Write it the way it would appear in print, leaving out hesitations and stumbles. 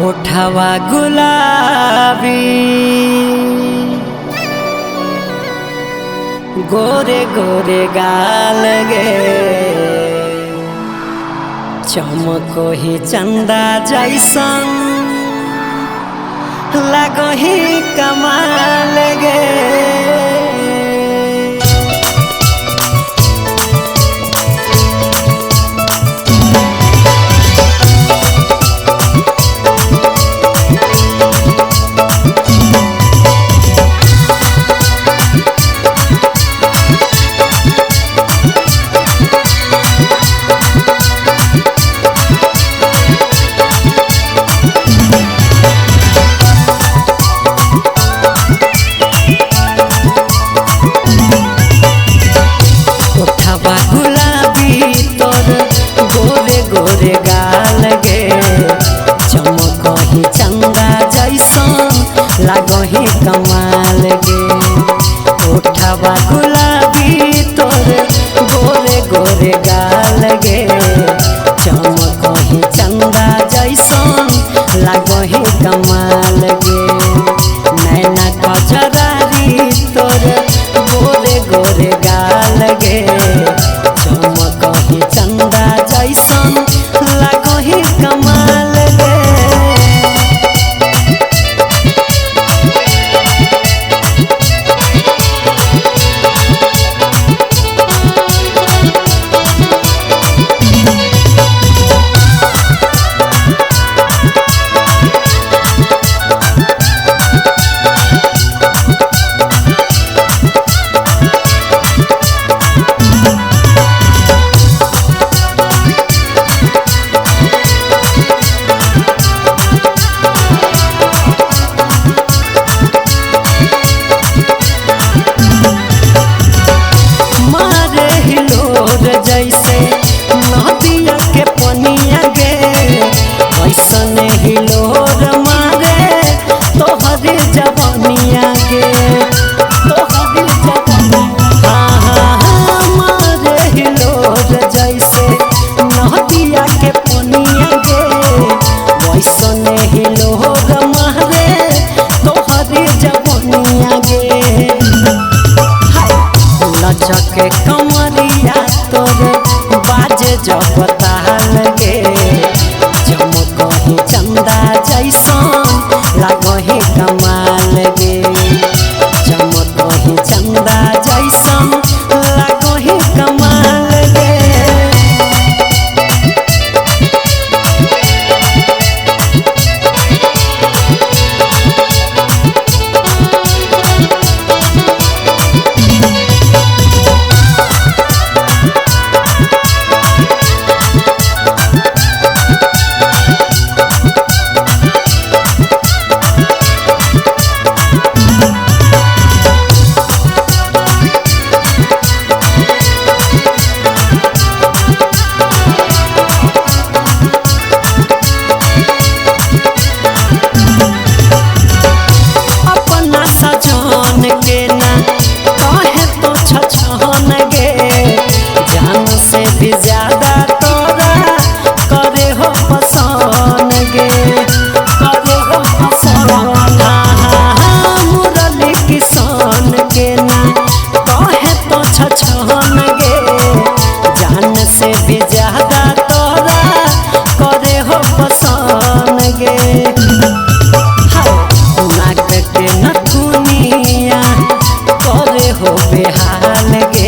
ओठवा गुलाबी गोरे गोरे गाल गे चमको ही चंदा जैसन लगो ही कमाल गे गोरे गाल गे चमको ही चंदा जैसन लागो ही कमाल गे ओठवा गुलाबी तोर गोरे गोरे गाल गे चमको ही चंदा जैसन लागो ही कमाल गे नैना कजरारी तोर गोरे गोरे गाल गे चमको ही चंदा जैसन लागो ही कमाल गे जैसे नदिया के पनिया गे वैसन हिलोर मारे तोहरे जवानिया गे तोहरे जवानिया मारे हिलोर जैसे नदिया के पनिया गे वैसन हिलोर मारे तोहरे जवानिया गे लचके कमरिया तोर बाजे जब ताल गे चमको ही चंदा जैसन लागो ही कमाल गे चमको ही चंदा जैसन लागो ही कमाल गे भी ज्यादा तोरा करे हो पसंद गे करे हो पसंद मुरली किसान के ना कहे तो छछन गे जान से भी ज्यादा तोरा करे हो पसंद गे नाक के नथुनिया करे हो बेहाल गे